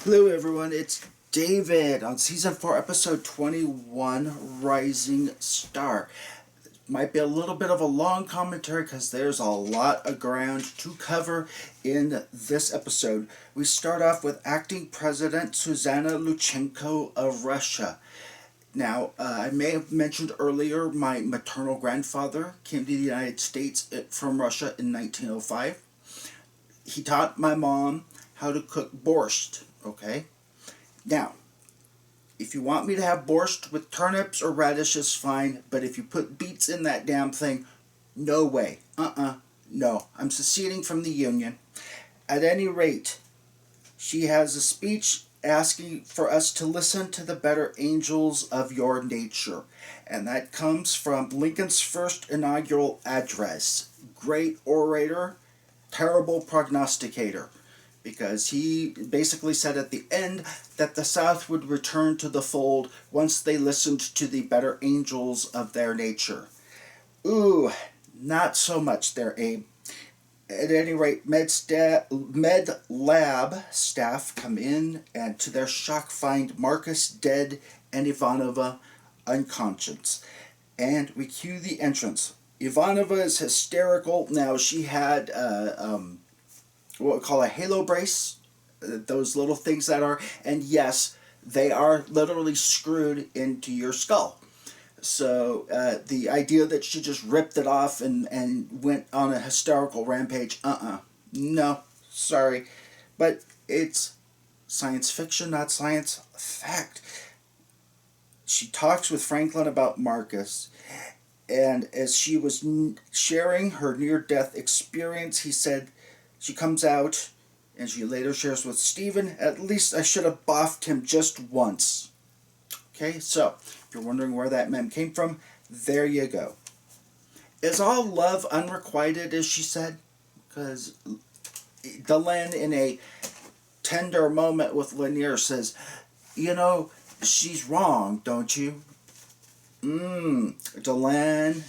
Hello everyone, it's David on Season 4, Episode 21, Rising Star. Might be a little bit of a long commentary because there's a lot of ground to cover in this episode. We start off with acting President Susanna Luchenko of Russia. Now, I may have mentioned earlier my maternal grandfather came to the United States from Russia in 1905. He taught my mom how to cook borscht, okay? Now, if you want me to have borscht with turnips or radishes, fine, but if you put beets in that damn thing, no way. No. I'm seceding from the Union. At any rate, she has a speech asking for us to listen to the better angels of your nature. And that comes from Lincoln's first inaugural address. Great orator, terrible prognosticator. Because he basically said at the end that the South would return to the fold once they listened to the better angels of their nature. Ooh, not so much there, Abe. At any rate, Med Lab staff come in and to their shock find Marcus dead and Ivanova unconscious. And we cue the entrance. Ivanova is hysterical. Now, she had what we call a halo brace, those little things that are, and yes, they are literally screwed into your skull. So the idea that she just ripped it off and went on a hysterical rampage, no, sorry. But it's science fiction, not science fact. She talks with Franklin about Marcus, and as she was sharing her near-death experience, he said, she comes out, and she later shares with Stephen, at least I should have boffed him just once. Okay, so, if you're wondering where that meme came from, there you go. Is all love unrequited, as she said? Because Delenn, in a tender moment with Lanier, says, you know, she's wrong, don't you? Delenn,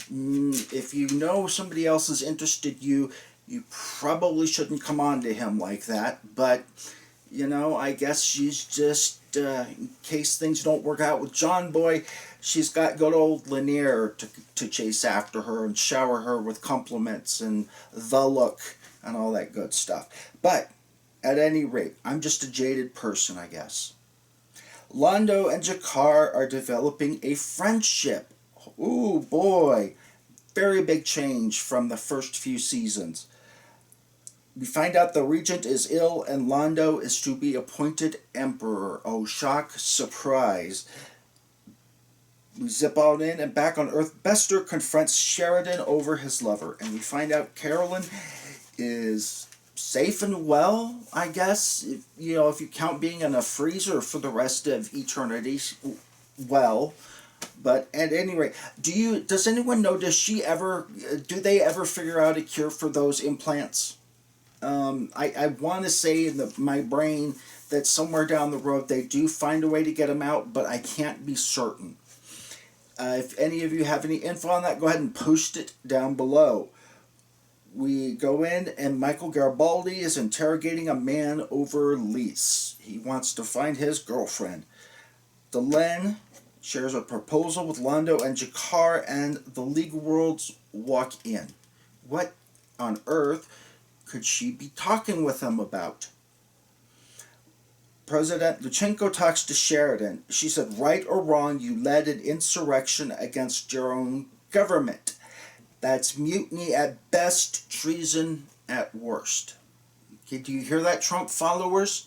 if you know somebody else is interested you probably shouldn't come on to him like that, but, you know, I guess she's just, in case things don't work out with John Boy, she's got good old Lanier to chase after her and shower her with compliments and the look and all that good stuff. But, at any rate, I'm just a jaded person, I guess. Londo and Jakar are developing a friendship. Ooh, boy. Very big change from the first few seasons. We find out the regent is ill and Londo is to be appointed emperor. Oh, shock, surprise. We zip on in and back on Earth. Bester confronts Sheridan over his lover. And we find out Carolyn is safe and well, I guess. If you count being in a freezer for the rest of eternity, well. But at any rate, does anyone know, do they ever figure out a cure for those implants? I want to say in my brain that somewhere down the road they do find a way to get them out, but I can't be certain. If any of you have any info on that, go ahead and post it down below. We go in and Michael Garibaldi is interrogating a man over lease. He wants to find his girlfriend. Delenn shares a proposal with Londo and Jakar, and the League Worlds walk in. What on earth could she be talking with him about? President Luchenko talks to Sheridan. She said, right or wrong, you led an insurrection against your own government. That's mutiny at best, treason at worst. Okay, do you hear that, Trump followers?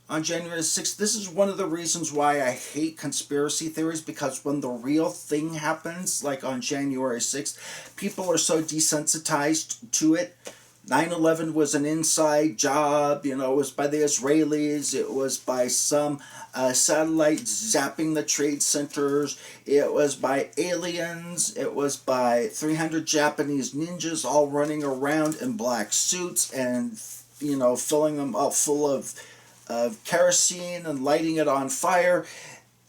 On January 6th, this is one of the reasons why I hate conspiracy theories, because when the real thing happens, like on January 6th, people are so desensitized to it. 9/11 was an inside job, it was by the Israelis, it was by some satellite zapping the trade centers, it was by aliens, it was by 300 Japanese ninjas all running around in black suits and, filling them up full of kerosene and lighting it on fire.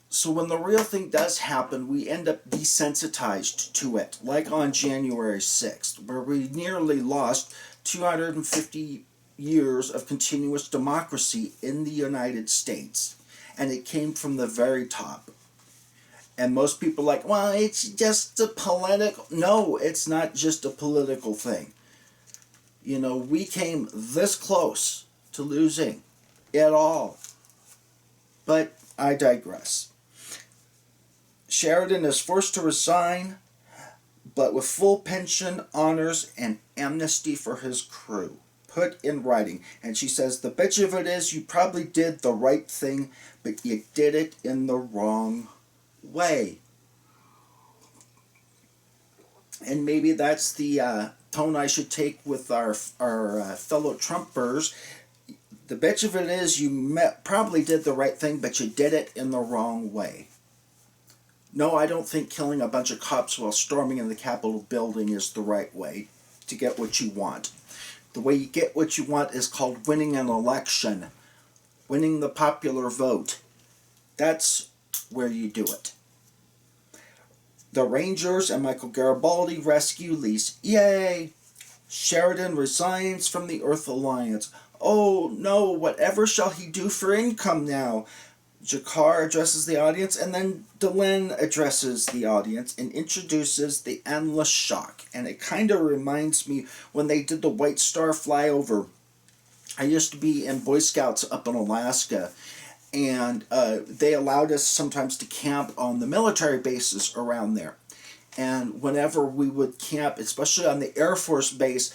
So when the real thing does happen, we end up desensitized to it, like on January 6th, where we nearly lost 250 years of continuous democracy in the United States. And it came from the very top. And most people are like, well, it's just a political... No, it's not just a political thing. You know, we came this close to losing it all. But I digress. Sheridan is forced to resign, but with full pension, honors, and amnesty for his crew put in writing. And she says, the bitch of it is, you probably did the right thing, but you did it in the wrong way. And maybe that's the tone I should take with our fellow Trumpers. The bitch of it is, you probably did the right thing, but you did it in the wrong way. No, I don't think killing a bunch of cops while storming in the Capitol building is the right way to get what you want. The way you get what you want is called winning an election. Winning the popular vote. That's where you do it. The Rangers and Michael Garibaldi rescue Lise. Yay! Sheridan resigns from the Earth Alliance. Oh no, whatever shall he do for income now? Jakar addresses the audience, and then Delenn addresses the audience and introduces the endless shock. And it kind of reminds me when they did the White Star flyover. I used to be in Boy Scouts up in Alaska, and they allowed us sometimes to camp on the military bases around there. And whenever we would camp, especially on the Air Force Base,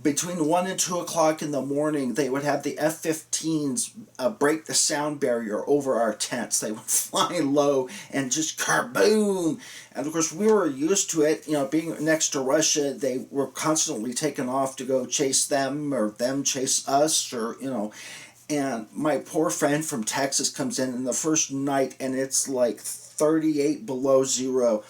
between 1 and 2 o'clock in the morning, they would have the F-15s break the sound barrier over our tents. They would fly low and just kaboom. And of course, we were used to it. You know, being next to Russia, they were constantly taken off to go chase them or them chase us, or, you know. And my poor friend from Texas comes in the first night, and it's like 38 below zero.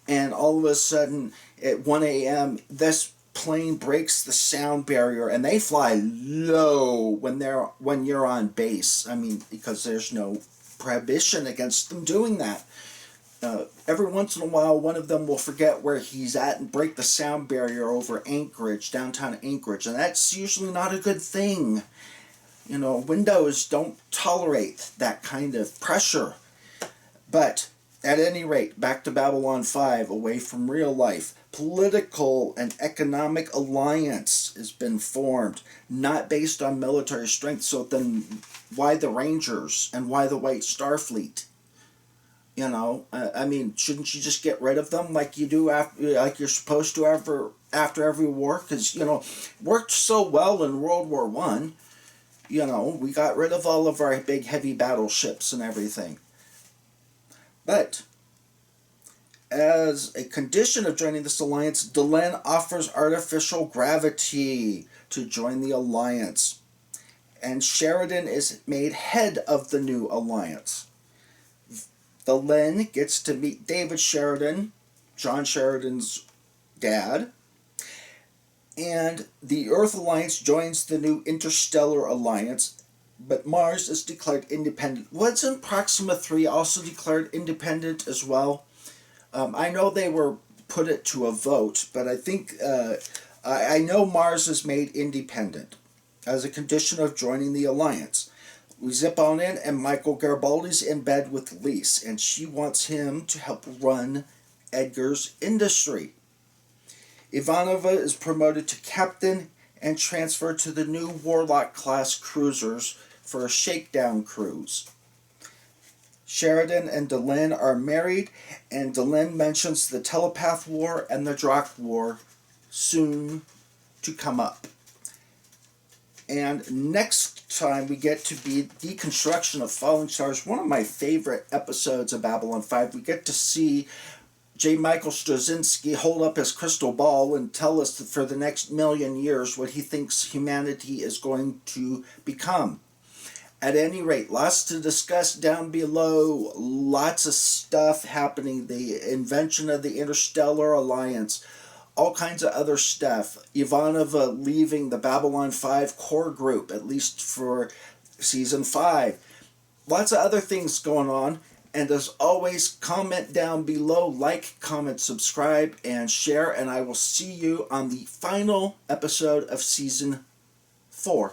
And all of a sudden, at 1 a.m., this plane breaks the sound barrier, and they fly low when you're on base. I mean, because there's no prohibition against them doing that. Every once in a while, one of them will forget where he's at and break the sound barrier over Anchorage, downtown Anchorage, and that's usually not a good thing. You know, windows don't tolerate that kind of pressure. But at any rate, back to Babylon 5, away from real life. Political and economic alliance has been formed, not based on military strength. So then why the Rangers and why the White Star Fleet? You know, I mean, shouldn't you just get rid of them like you do like you're supposed to after every war? Because, you know, worked so well in World War I. You know, we got rid of all of our big heavy battleships and everything. But as a condition of joining this alliance, Delenn offers artificial gravity to join the alliance. And Sheridan is made head of the new alliance. Delenn gets to meet David Sheridan, John Sheridan's dad. And the Earth Alliance joins the new Interstellar Alliance, but Mars is declared independent. Wasn't Proxima 3 also declared independent as well? I know they were put it to a vote, but I think I know Mars is made independent as a condition of joining the alliance. We zip on in, and Michael Garibaldi's in bed with Lise, and she wants him to help run Edgar's industry. Ivanova is promoted to captain and transferred to the new Warlock-class cruisers for a shakedown cruise. Sheridan and Delenn are married, and Delenn mentions the Telepath War and the Drock War soon to come up. And next time we get to be Deconstruction of Falling Stars, one of my favorite episodes of Babylon 5. We get to see J. Michael Straczynski hold up his crystal ball and tell us that for the next million years what he thinks humanity is going to become. At any rate, lots to discuss down below, lots of stuff happening, the invention of the Interstellar Alliance, all kinds of other stuff. Ivanova leaving the Babylon 5 core group, at least for Season 5. Lots of other things going on. And as always, comment down below, like, comment, subscribe, and share. And I will see you on the final episode of Season 4. 4.